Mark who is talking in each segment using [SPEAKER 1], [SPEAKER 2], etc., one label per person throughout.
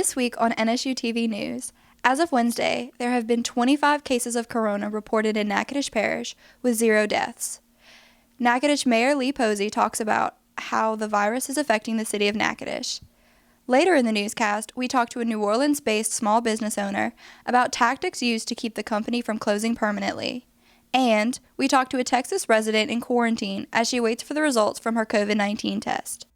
[SPEAKER 1] This week on NSU TV News, as of Wednesday, there have been 25 cases of corona reported in Natchitoches Parish with 0 deaths. Natchitoches Mayor Lee Posey talks about how the virus is affecting the city of Natchitoches. Later in the newscast, we talk to a New Orleans-based small business owner about tactics used to keep the company from closing permanently. And we talk to a Texas resident in quarantine as she waits for the results from her COVID-19 test.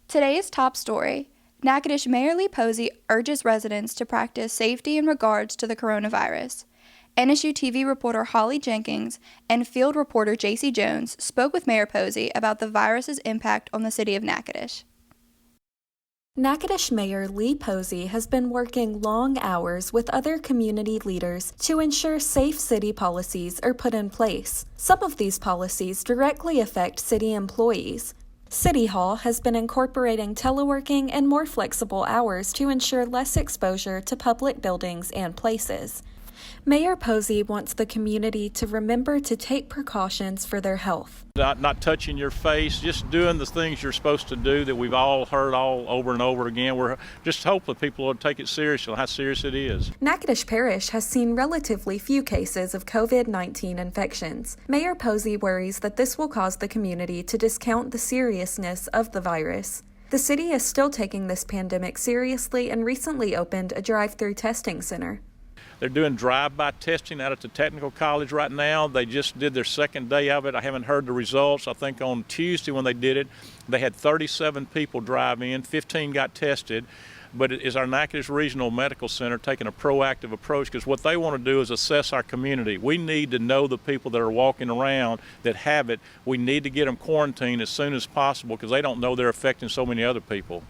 [SPEAKER 1] Today's top story, Natchitoches Mayor Lee Posey urges residents to practice safety in regards to the coronavirus. NSU TV reporter Holly Jenkins and field reporter JC Jones spoke with Mayor Posey about the virus's impact on the city of Natchitoches.
[SPEAKER 2] Natchitoches Mayor Lee Posey has been working long hours with other community leaders to ensure safe city policies are put in place. Some of these policies directly affect city employees. City Hall has been incorporating teleworking and more flexible hours to ensure less exposure to public buildings and places. Mayor Posey wants the community to remember to take precautions for their health.
[SPEAKER 3] Not touching your face, just doing the things you're supposed to do that we've all heard all over and over again. We're just hope that people will take it seriously, how serious it is.
[SPEAKER 2] Natchitoches Parish has seen relatively few cases of COVID-19 infections. Mayor Posey worries that this will cause the community to discount the seriousness of the virus. The city is still taking this pandemic seriously and recently opened a drive-through testing center.
[SPEAKER 3] They're doing drive-by testing out at the technical college right now. They just did their second day of it. I haven't heard the results. I think on Tuesday when they did it, they had 37 people drive in, 15 got tested. But it is our Natchitoches Regional Medical Center taking a proactive approach, because what they want to do is assess our community. We need to know the people that are walking around that have it. We need to get them quarantined as soon as possible because they don't know they're affecting so many other people.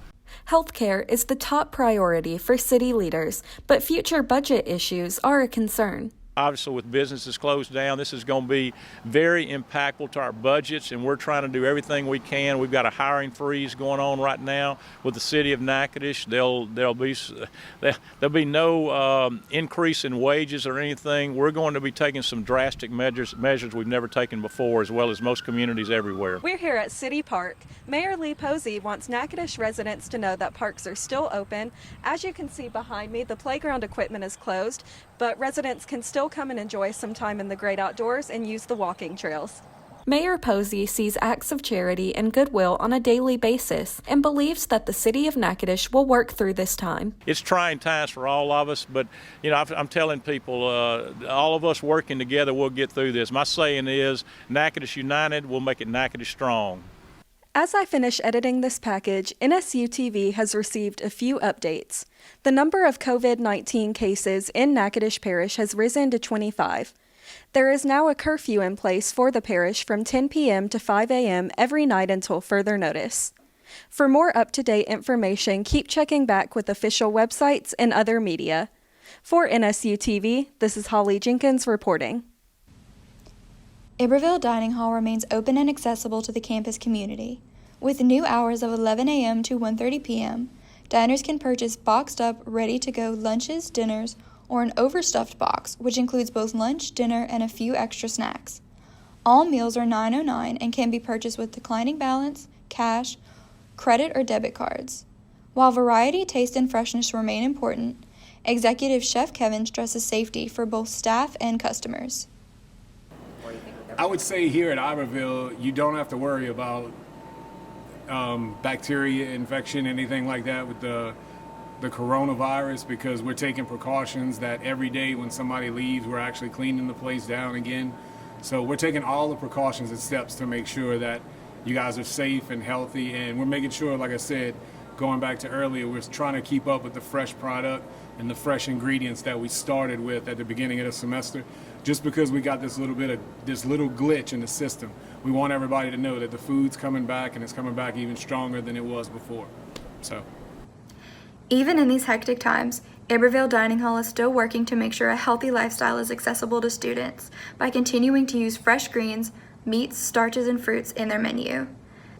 [SPEAKER 2] Healthcare is the top priority for city leaders, but future budget issues are a concern.
[SPEAKER 3] Obviously, with businesses closed down, this is going to be very impactful to our budgets, and we're trying to do everything we can. We've got a hiring freeze going on right now with the city of Natchitoches. There'll be no increase in wages or anything. We're going to be taking some drastic measures we've never taken before, as well as most communities everywhere.
[SPEAKER 4] We're here at City Park. Mayor Lee Posey wants Natchitoches residents to know that parks are still open. As you can see behind me, the playground equipment is closed, but residents can still come and enjoy some time in the great outdoors and use the walking trails.
[SPEAKER 2] Mayor Posey sees acts of charity and goodwill on a daily basis and believes that the city of Natchitoches will work through this time.
[SPEAKER 3] It's trying times for all of us, but I'm telling people, all of us working together, we'll get through this. My saying is, Natchitoches United, we'll make it Natchitoches strong.
[SPEAKER 4] As I finish editing this package, NSU TV has received a few updates. The number of COVID-19 cases in Natchitoches Parish has risen to 25. There is now a curfew in place for the parish from 10 p.m. to 5 a.m. every night until further notice. For more up-to-date information, keep checking back with official websites and other media. For NSU TV, this is Holly Jenkins reporting.
[SPEAKER 1] Iberville Dining Hall remains open and accessible to the campus community. With new hours of 11 a.m. to 1:30 p.m., diners can purchase boxed up, ready-to-go lunches, dinners, or an overstuffed box, which includes both lunch, dinner, and a few extra snacks. All meals are $9.09 and can be purchased with declining balance, cash, credit, or debit cards. While variety, taste, and freshness remain important, Executive Chef Kevin stresses safety for both staff and customers.
[SPEAKER 5] I would say here at Iberville, you don't have to worry about bacteria infection, anything like that with the coronavirus, because we're taking precautions that every day when somebody leaves, we're actually cleaning the place down again. So we're taking all the precautions and steps to make sure that you guys are safe and healthy, and we're making sure, like I said, going back to earlier, we're trying to keep up with the fresh product and the fresh ingredients that we started with at the beginning of the semester. Just because we got this little glitch in the system, we want everybody to know that the food's coming back, and it's coming back even stronger than it was before. So
[SPEAKER 1] Even in these hectic times, Iberville Dining Hall is still working to make sure a healthy lifestyle is accessible to students by continuing to use fresh greens, meats, starches, and fruits in their menu.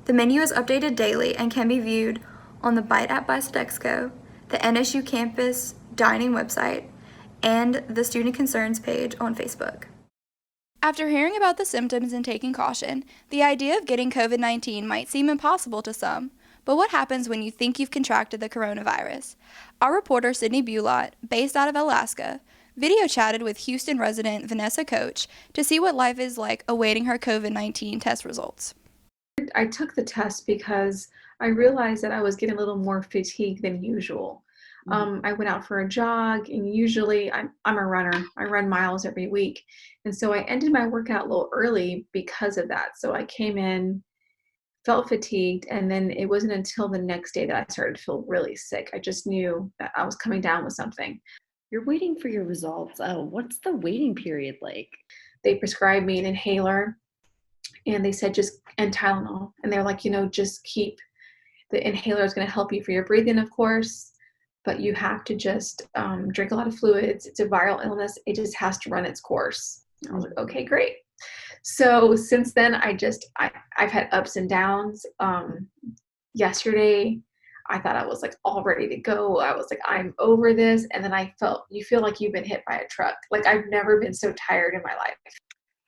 [SPEAKER 1] The menu is updated daily and can be viewed on the Bite app by Sodexo, the NSU campus dining website, and the Student Concerns page on Facebook. After hearing about the symptoms and taking caution, the idea of getting COVID-19 might seem impossible to some. But what happens when you think you've contracted the coronavirus? Our reporter, Sydney Bulott, based out of Alaska, video chatted with Houston resident Vanessa Coach to see what life is like awaiting her COVID-19 test results.
[SPEAKER 6] I took the test because I realized that I was getting a little more fatigued than usual. I went out for a jog, and usually I'm a runner. I run miles every week. And so I ended my workout a little early because of that. So I came in, felt fatigued, and then it wasn't until the next day that I started to feel really sick. I just knew that I was coming down with something.
[SPEAKER 7] You're waiting for your results. What's the waiting period like?
[SPEAKER 6] They prescribed me an inhaler, and they said and Tylenol. And they're like, just keep, the inhaler is going to help you for your breathing, of course, but you have to just drink a lot of fluids. It's a viral illness. It just has to run its course. I was like, okay, great. So since then, I've had ups and downs. Yesterday, I thought I was like all ready to go. I was like, I'm over this. And then you feel like you've been hit by a truck. Like I've never been so tired in my life.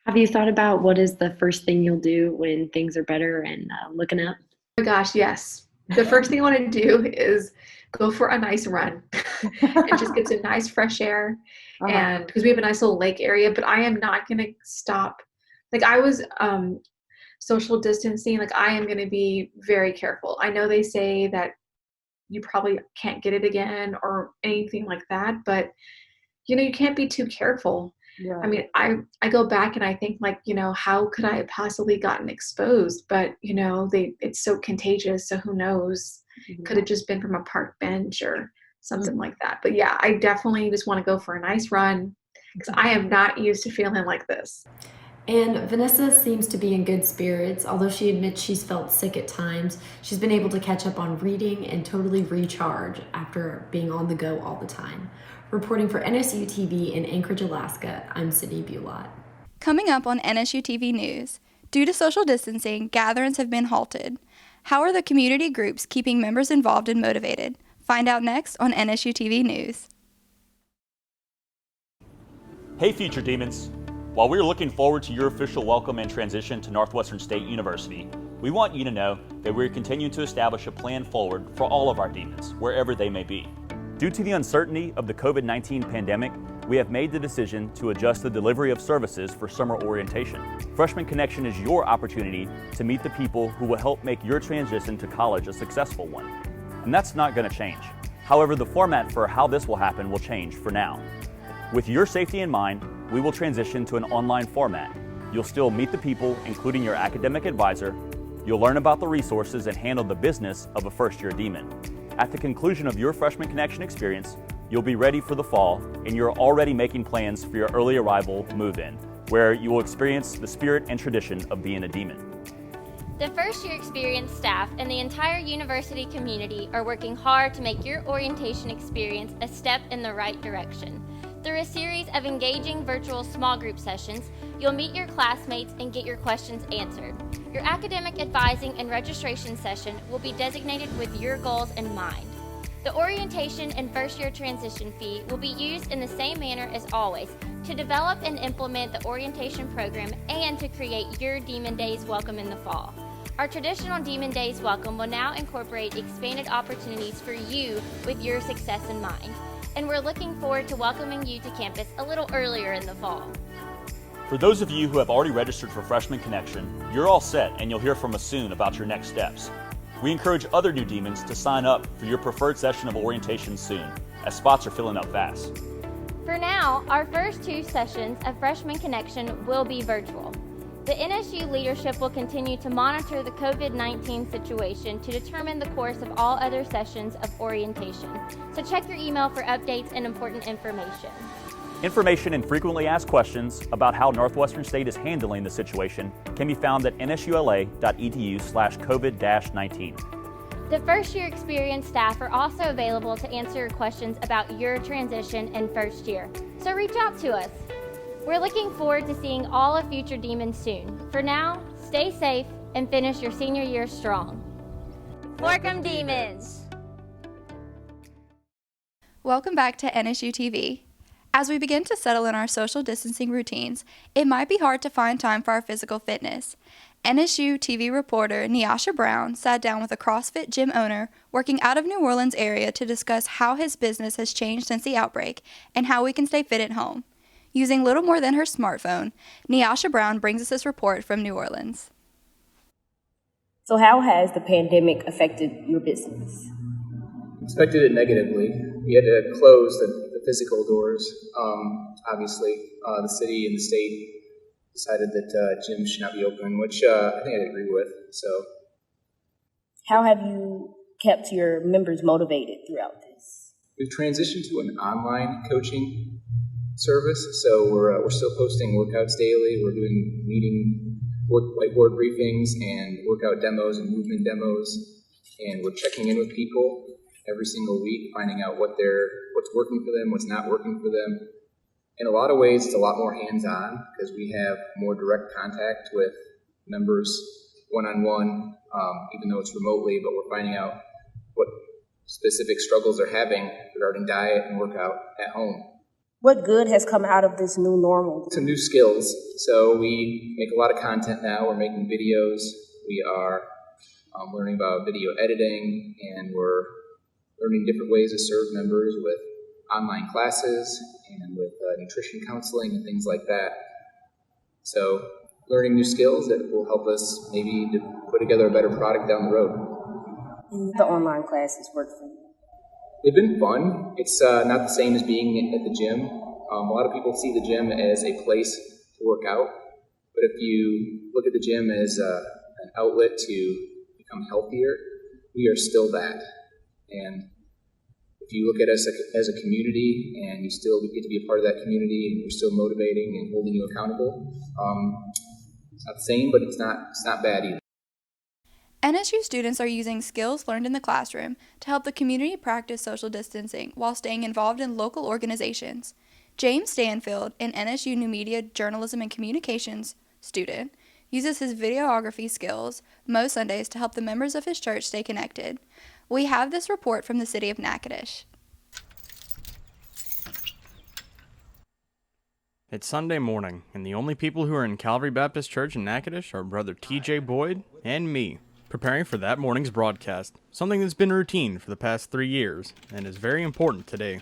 [SPEAKER 7] Have you thought about what is the first thing you'll do when things are better and looking up?
[SPEAKER 6] Oh my gosh, yes. The first thing I want to do is go for a nice run and just get some nice fresh air. And because we have a nice little lake area, but I am not going to stop. Like I was social distancing, like I am going to be very careful. I know they say that you probably can't get it again or anything like that, but you can't be too careful. Yeah. I mean, I go back and I think like, how could I have possibly gotten exposed? But, it's so contagious. So who knows? Mm-hmm. Could have just been from a park bench or something like that. But yeah, I definitely just want to go for a nice run because I am not used to feeling like this.
[SPEAKER 8] And Vanessa seems to be in good spirits. Although she admits she's felt sick at times, she's been able to catch up on reading and totally recharge after being on the go all the time. Reporting for NSU TV in Anchorage, Alaska, I'm Sydney Bulott.
[SPEAKER 1] Coming up on NSU TV News, due to social distancing, gatherings have been halted. How are the community groups keeping members involved and motivated? Find out next on NSU TV News.
[SPEAKER 9] Hey Future Demons! While we're looking forward to your official welcome and transition to Northwestern State University, we want you to know that we're continuing to establish a plan forward for all of our demons, wherever they may be. Due to the uncertainty of the COVID-19 pandemic, we have made the decision to adjust the delivery of services for summer orientation. Freshman Connection is your opportunity to meet the people who will help make your transition to college a successful one. And that's not going to change. However, the format for how this will happen will change for now. With your safety in mind, we will transition to an online format. You'll still meet the people, including your academic advisor. You'll learn about the resources and handle the business of a first-year demon. At the conclusion of your Freshman Connection experience, you'll be ready for the fall, and you're already making plans for your early arrival move-in, where you will experience the spirit and tradition of being a demon.
[SPEAKER 10] The first-year experience staff and the entire university community are working hard to make your orientation experience a step in the right direction. Through a series of engaging virtual small group sessions, you'll meet your classmates and get your questions answered. Your academic advising and registration session will be designated with your goals in mind. The orientation and first-year transition fee will be used in the same manner as always to develop and implement the orientation program and to create your Demon Days welcome in the fall. Our traditional Demon Days welcome will now incorporate expanded opportunities for you with your success in mind. And we're looking forward to welcoming you to campus a little earlier in the fall.
[SPEAKER 9] For those of you who have already registered for Freshman Connection, you're all set and you'll hear from us soon about your next steps. We encourage other new demons to sign up for your preferred session of orientation soon, as spots are filling up fast.
[SPEAKER 10] For now, our first 2 sessions of Freshman Connection will be virtual. The NSU leadership will continue to monitor the COVID-19 situation to determine the course of all other sessions of orientation. So check your email for updates and important information.
[SPEAKER 9] Information and frequently asked questions about how Northwestern State is handling the situation can be found at nsula.edu/COVID-19.
[SPEAKER 10] The first-year experienced staff are also available to answer your questions about your transition in first year, so reach out to us. We're looking forward to seeing all of future Demons soon. For now, stay safe and finish your senior year strong. Welcome, Demons!
[SPEAKER 1] Welcome back to NSU TV. As we begin to settle in our social distancing routines, it might be hard to find time for our physical fitness. NSU TV reporter Nyasha Brown sat down with a CrossFit gym owner working out of New Orleans area to discuss how his business has changed since the outbreak and how we can stay fit at home. Using little more than her smartphone, Nyasha Brown brings us this report from New Orleans.
[SPEAKER 11] So how has the pandemic affected your business?
[SPEAKER 12] Affected it negatively. We had to close the physical doors. Obviously, the city and the state decided that gyms should not be open, which I think I agree with. So,
[SPEAKER 11] how have you kept your members motivated throughout this?
[SPEAKER 12] We've transitioned to an online coaching service, so we're still posting workouts daily. We're doing whiteboard briefings and workout demos and movement demos, and we're checking in with people every single week, finding out what's working for them, what's not working for them. In a lot of ways, it's a lot more hands-on because we have more direct contact with members one-on-one, even though it's remotely, but we're finding out what specific struggles they're having regarding diet and workout at home.
[SPEAKER 11] What good has come out of this new normal?
[SPEAKER 12] Some new skills. So we make a lot of content now. We're making videos. We are learning about video editing, and we're learning different ways to serve members with online classes and with nutrition counseling and things like that. So learning new skills that will help us maybe to put together a better product down the road.
[SPEAKER 11] The online classes work for you?
[SPEAKER 12] They've been fun. It's not the same as being at the gym. A lot of people see the gym as a place to work out, but if you look at the gym as an outlet to become healthier, we are still that. And if you look at us as a community and you still get to be a part of that community and we're still motivating and holding you accountable, it's not the same, but it's not bad either.
[SPEAKER 1] NSU students are using skills learned in the classroom to help the community practice social distancing while staying involved in local organizations. James Stanfield, an NSU New Media Journalism and Communications student, uses his videography skills most Sundays to help the members of his church stay connected. We have this report from the city of Natchitoches.
[SPEAKER 13] It's Sunday morning, and the only people who are in Calvary Baptist Church in Natchitoches are Brother T.J. Boyd and me, preparing for that morning's broadcast, something that's been routine for the past 3 years and is very important today.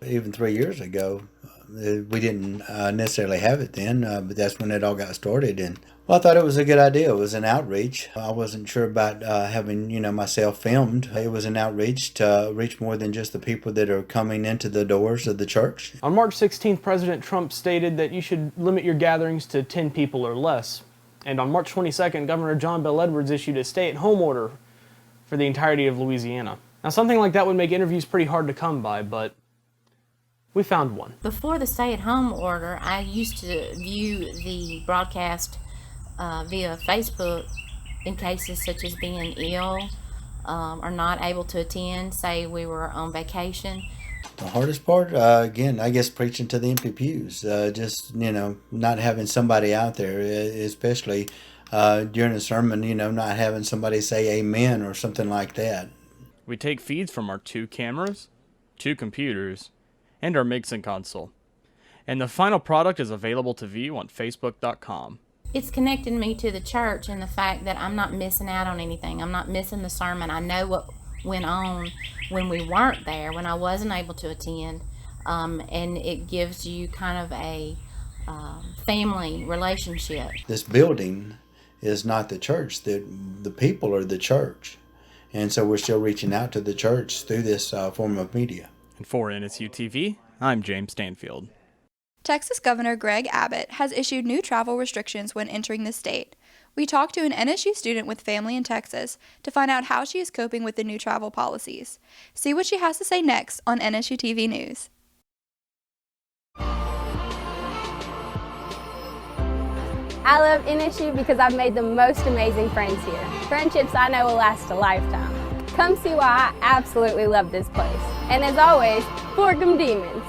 [SPEAKER 14] Even 3 years ago, we didn't necessarily have it then, but that's when it all got started. And well, I thought it was a good idea. It was an outreach. I wasn't sure about having, myself filmed. It was an outreach to reach more than just the people that are coming into the doors of the church.
[SPEAKER 15] On March 16th, President Trump stated that you should limit your gatherings to 10 people or less. And on March 22nd, Governor John Bel Edwards issued a stay-at-home order for the entirety of Louisiana. Now, something like that would make interviews pretty hard to come by, but we found one.
[SPEAKER 16] Before the stay-at-home order, I used to view the broadcast via Facebook in cases such as being ill or not able to attend, say we were on vacation.
[SPEAKER 14] The hardest part, again, I guess preaching to the empty pews, just, not having somebody out there, especially during a sermon, not having somebody say amen or something like that.
[SPEAKER 13] We take feeds from our 2 cameras, 2 computers, and our mixing console. And the final product is available to view on Facebook.com.
[SPEAKER 16] It's connected me to the church and the fact that I'm not missing out on anything. I'm not missing the sermon. I know what went on when we weren't there, when I wasn't able to attend, and it gives you kind of a family relationship.
[SPEAKER 14] This building is not the church. The people are the church, and so we're still reaching out to the church through this form of media.
[SPEAKER 13] And for NSU TV, I'm James Stanfield.
[SPEAKER 1] Texas Governor Greg Abbott has issued new travel restrictions when entering the state. We talked to an NSU student with family in Texas to find out how she is coping with the new travel policies. See what she has to say next on NSU TV News.
[SPEAKER 17] I love NSU because I've made the most amazing friends here. Friendships I know will last a lifetime.
[SPEAKER 18] Come see why I absolutely love this place. And as always, fork 'em demons.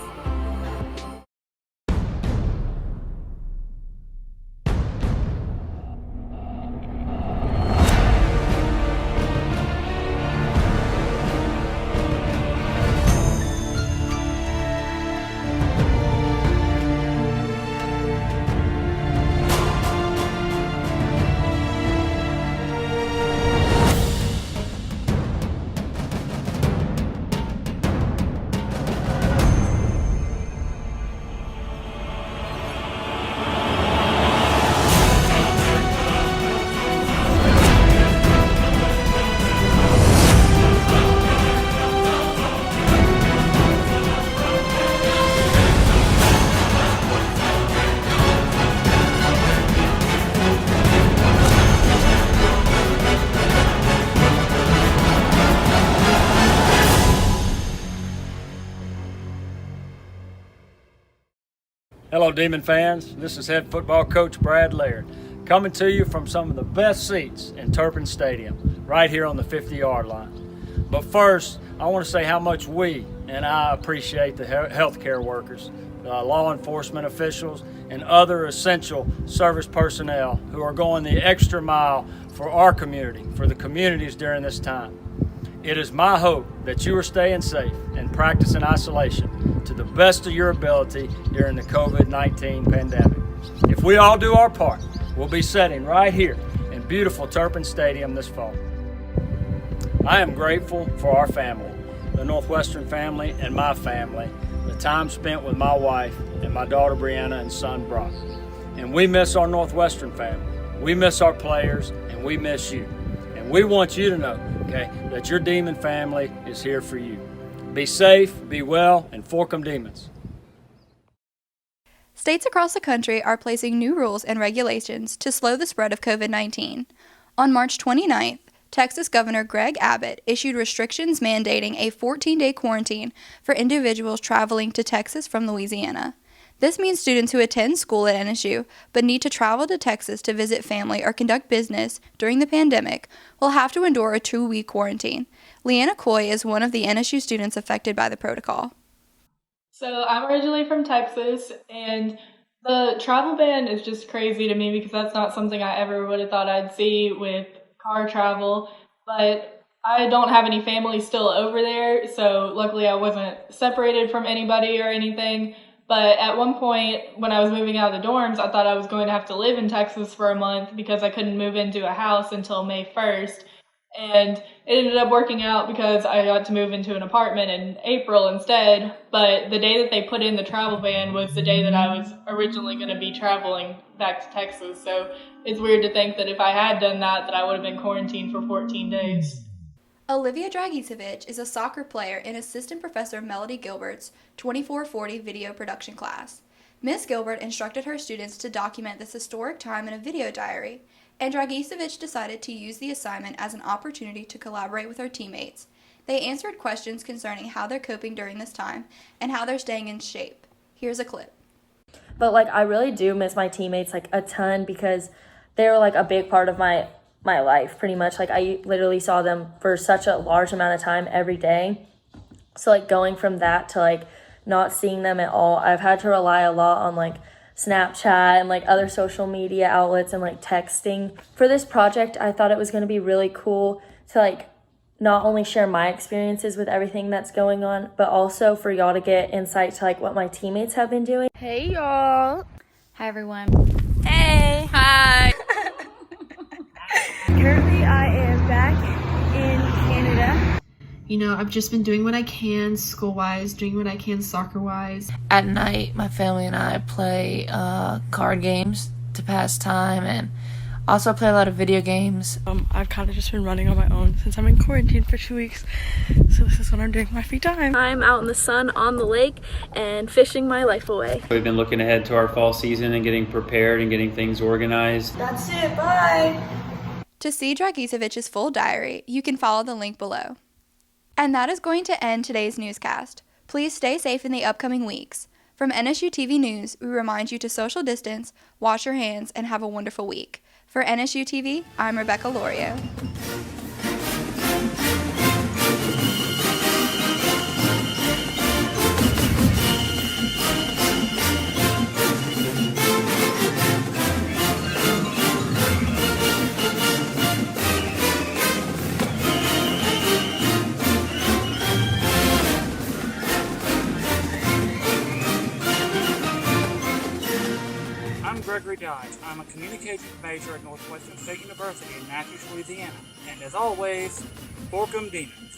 [SPEAKER 19] Hello, Demon fans. This is head football coach Brad Laird, coming to you from some of the best seats in Turpin Stadium, right here on the 50-yard line. But first, I want to say how much we and I appreciate the healthcare workers, law enforcement officials, and other essential service personnel who are going the extra mile for our community, for the communities during this time. It is my hope that you are staying safe and practicing isolation to the best of your ability during the COVID-19 pandemic. If we all do our part, we'll be sitting right here in beautiful Turpin Stadium this fall. I am grateful for our family, the Northwestern family and my family, the time spent with my wife and my daughter Brianna and son Brock. And we miss our Northwestern family. We miss our players, and we miss you. And we want you to know, okay, that your Demon family is here for you. Be safe, be well, and fork 'em demons.
[SPEAKER 1] States across the country are placing new rules and regulations to slow the spread of COVID-19. On March 29th, Texas Governor Greg Abbott issued restrictions mandating a 14-day quarantine for individuals traveling to Texas from Louisiana. This means students who attend school at NSU but need to travel to Texas to visit family or conduct business during the pandemic will have to endure a 2-week quarantine. Leanna Coy is one of the NSU students affected by the protocol.
[SPEAKER 20] So I'm originally from Texas, and the travel ban is just crazy to me because that's not something I ever would have thought I'd see with car travel. But I don't have any family still over there, so luckily I wasn't separated from anybody or anything. But at one point, when I was moving out of the dorms, I thought I was going to have to live in Texas for a month because I couldn't move into a house until May 1st. And it ended up working out because I got to move into an apartment in April instead. But the day that they put in the travel ban was the day that I was originally going to be traveling back to Texas. So it's weird to think that if I had done that I would have been quarantined for 14 days.
[SPEAKER 1] Olivia Dragisevich is a soccer player and assistant professor of Melody Gilbert's 2440 video production class. Miss Gilbert instructed her students to document this historic time in a video diary, and Dragisevich decided to use the assignment as an opportunity to collaborate with her teammates. They answered questions concerning how they're coping during this time and how they're staying in shape. Here's a clip.
[SPEAKER 21] But I really do miss my teammates a ton because they're a big part of my life pretty much. I literally saw them for such a large amount of time every day. So going from that to not seeing them at all, I've had to rely a lot on Snapchat and other social media outlets and texting. For this project, I thought it was going to be really cool to not only share my experiences with everything that's going on, but also for y'all to get insight to what my teammates have been doing.
[SPEAKER 22] Hey y'all.
[SPEAKER 23] Hi everyone.
[SPEAKER 22] Hey.
[SPEAKER 23] Hi.
[SPEAKER 22] Currently I am back in Canada.
[SPEAKER 24] You know, I've just been doing what I can school-wise, doing what I can soccer-wise.
[SPEAKER 23] At night, my family and I play card games to pass time, and also play a lot of video games.
[SPEAKER 22] I've kind of just been running on my own since I'm in quarantine for 2 weeks, so this is what I'm doing my free time. I'm out in the sun on the lake and fishing my life away.
[SPEAKER 25] We've been looking ahead to our fall season and getting prepared and getting things organized.
[SPEAKER 22] That's it, bye!
[SPEAKER 1] To see Dragisevich's full diary, you can follow the link below. And that is going to end today's newscast. Please stay safe in the upcoming weeks. From NSU TV News, we remind you to social distance, wash your hands, and have a wonderful week. For NSU TV, I'm Rebecca Lorio.
[SPEAKER 2] guys. I'm a communications major at Northwestern State University in Natchez, Louisiana. And as always, Forkum Demons.